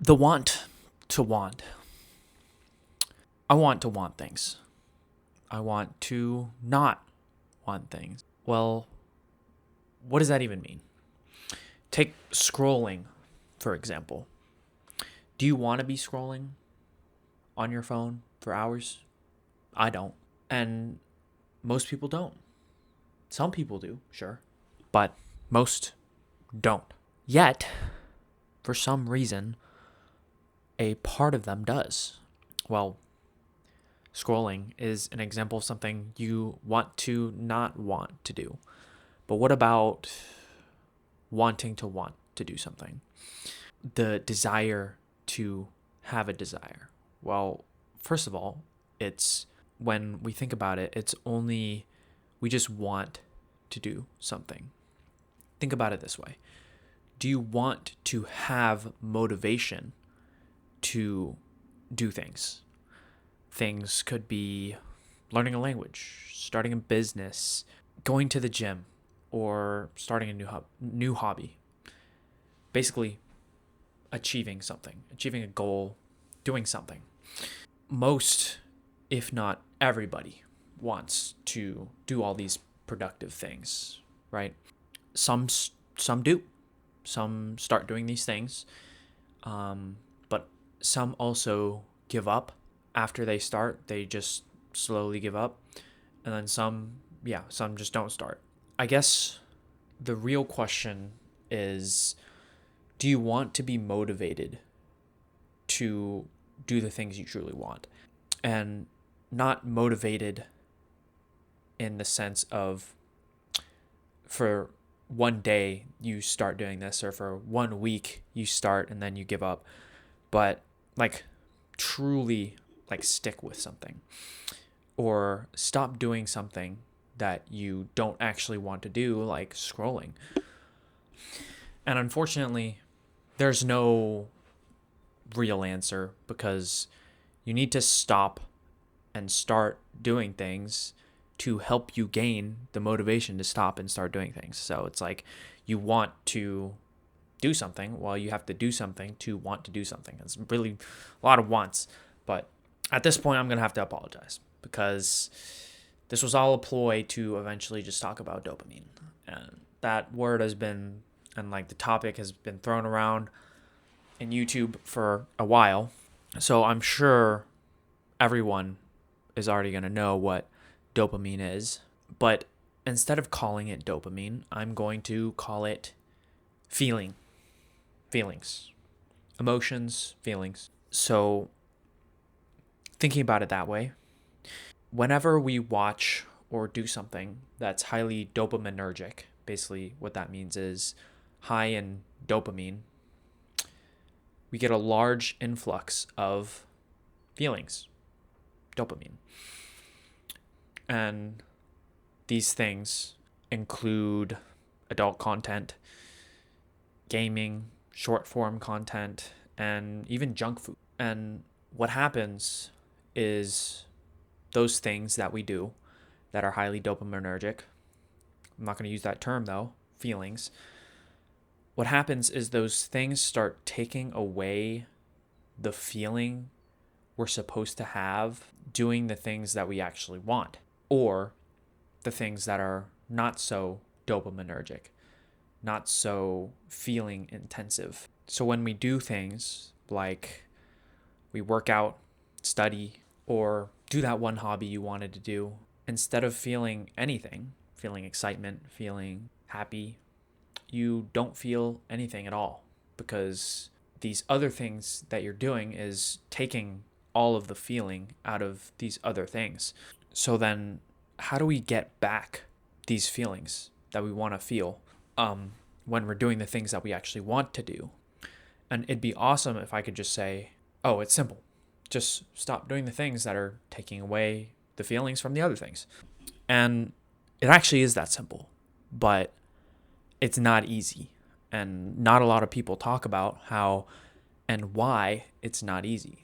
The want to want. I want to want things. I want to not want things. Well, what does that even mean? Take scrolling, for example. Do you want to be scrolling on your phone for hours? I don't. And most people don't. Some people do, sure. But most don't. Yet, for some reason, a part of them does. Well, scrolling is an example of something you want to not want to do. But what about wanting to want to do something? The desire to have a desire. Well, first of all, it's when we think about it, it's only we just want to do something. Think about it this way. Do you want to have motivation to do things? Things could be learning a language, starting a business, going to the gym, or starting a new hobby. Basically, achieving something, achieving a goal, doing something. Most, if not everybody, wants to do all these productive things, right? Some do. Some start doing these things, but some also give up after they start. They just slowly give up, and then some just don't start. I guess the real question is, do you want to be motivated to do the things you truly want? And not motivated in the sense of for one day you start doing this, or for 1 week you start and then you give up, but like truly like stick with something, or stop doing something that you don't actually want to do, like scrolling. And unfortunately, there's no real answer, because you need to stop and start doing things to help you gain the motivation to stop and start doing things. So it's like you want to do something, well, you have to do something to want to do something. It's really a lot of wants. But at this point, I'm going to have to apologize, because this was all a ploy to eventually just talk about dopamine. And that word has been, and like the topic has been thrown around in YouTube for a while. So I'm sure everyone is already going to know what dopamine is. But instead of calling it dopamine, I'm going to call it feelings, emotions, feelings. So thinking about it that way, whenever we watch or do something that's highly dopaminergic, basically what that means is high in dopamine, we get a large influx of feelings, dopamine. And these things include adult content, gaming, short form content, and even junk food. And what happens is those things that we do that are highly dopaminergic, I'm not going to use that term though, feelings. What happens is those things start taking away the feeling we're supposed to have doing the things that we actually want, or the things that are not so dopaminergic, not so feeling intensive. So when we do things like we work out, study, or do that one hobby you wanted to do, instead of feeling anything, feeling excitement, feeling happy, you don't feel anything at all, because these other things that you're doing is taking all of the feeling out of these other things. So then how do we get back these feelings that we want to feel when we're doing the things that we actually want to do? And it'd be awesome if I could just say, oh, it's simple. Just stop doing the things that are taking away the feelings from the other things. And it actually is that simple, but it's not easy. And not a lot of people talk about how and why it's not easy.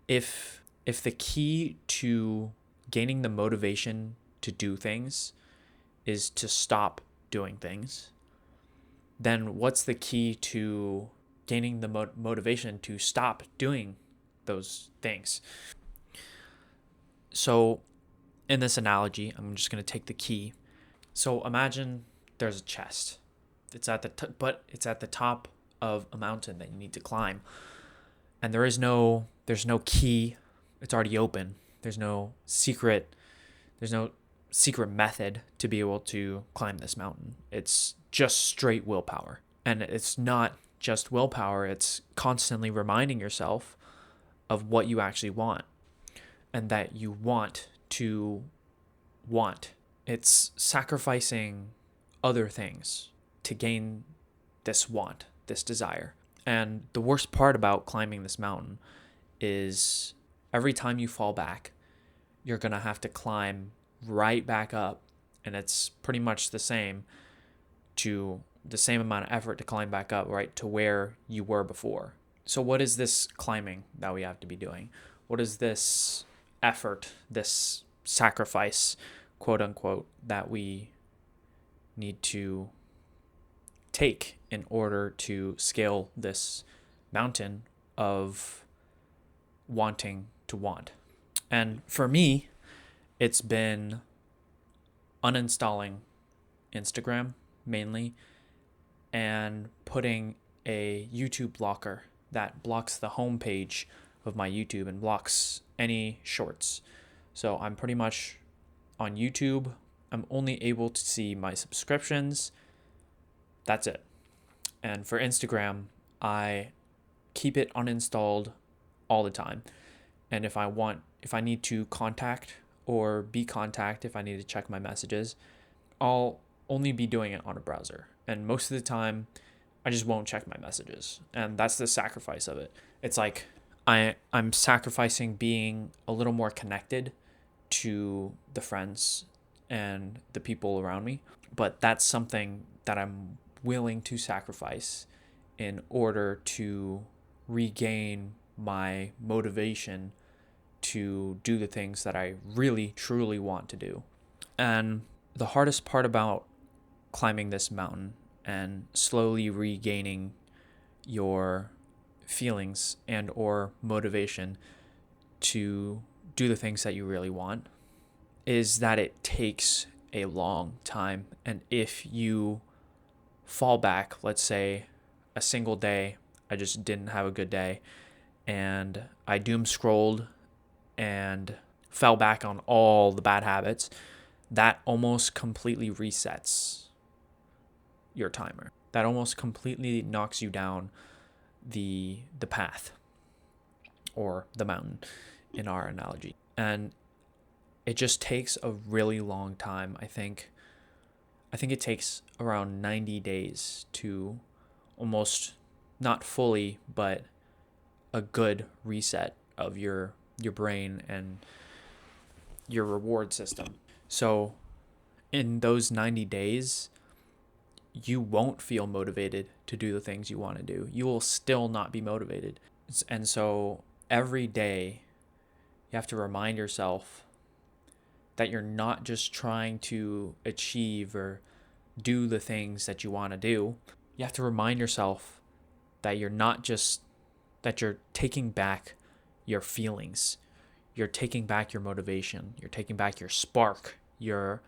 If the key to gaining the motivation to do things is to stop doing things, then what's the key to gaining the motivation to stop doing those things. So in this analogy, I'm just going to take the key. So imagine there's a chest. It's at the it's at the top of a mountain that you need to climb. And there's no key. It's already open. There's no secret method to be able to climb this mountain. It's just straight willpower. And it's not just willpower, it's constantly reminding yourself of what you actually want and that you want to want. It's sacrificing other things to gain this want, this desire. And the worst part about climbing this mountain is every time you fall back, you're going to have to climb right back up. And it's pretty much the same amount of effort to climb back up, right, to where you were before. So what is this climbing that we have to be doing? What is this effort, this sacrifice, quote unquote, that we need to take in order to scale this mountain of wanting to want? And for me, it's been uninstalling Instagram mainly and putting a YouTube blocker that blocks the homepage of my YouTube and blocks any shorts. So I'm pretty much on YouTube. I'm only able to see my subscriptions. That's it. And for Instagram, I keep it uninstalled all the time. And if I need to contact or be contact, if I need to check my messages, I'll only be doing it on a browser. And most of the time, I just won't check my messages. And that's the sacrifice of it. It's like I'm sacrificing being a little more connected to the friends and the people around me. But that's something that I'm willing to sacrifice in order to regain my motivation to do the things that I really, truly want to do. And the hardest part about climbing this mountain and slowly regaining your feelings and or motivation to do the things that you really want is that it takes a long time. And if you fall back, let's say a single day, I just didn't have a good day and I doom scrolled and fell back on all the bad habits, that almost completely resets your timer. That almost completely knocks you down the path or the mountain in our analogy. And it just takes a really long time. I think it takes around 90 days to almost, not fully, but a good reset of your brain and your reward system. So in those 90 days, you won't feel motivated to do the things you want to do. You will still not be motivated. And so every day, you have to remind yourself that you're not just trying to achieve or do the things that you want to do. You have to remind yourself that you're taking back your feelings. You're taking back your motivation. You're taking back your spark, your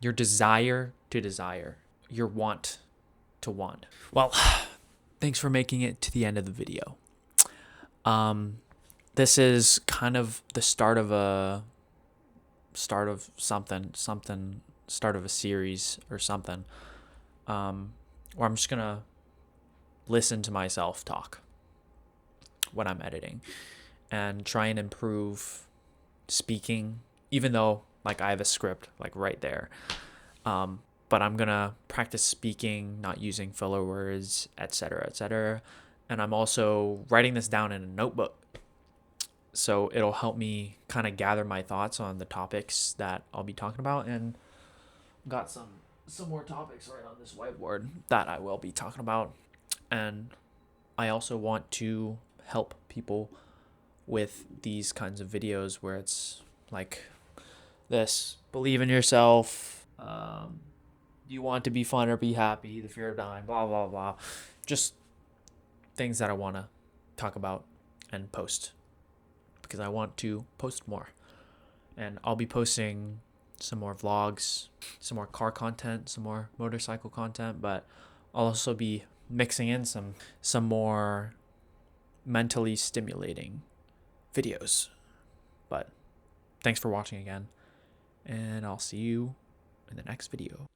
desire to desire, your want to want. Well, thanks for making it to the end of the video. This is kind of the start of a series or something, where I'm just gonna listen to myself talk when I'm editing and try and improve speaking, even though like I have a script like right there. But I'm gonna practice speaking, not using filler words, etc., etc. And I'm also writing this down in a notebook, so it'll help me kind of gather my thoughts on the topics that I'll be talking about. And got some more topics right on this whiteboard that I will be talking about. And I also want to help people with these kinds of videos where it's like this: believe in yourself, you want to be fun or be happy, the fear of dying, blah blah blah. Just things that I want to talk about and post, because I want to post more. And I'll be posting some more vlogs, some more car content, some more motorcycle content, but I'll also be mixing in some more mentally stimulating videos. But thanks for watching again, and I'll see you in the next video.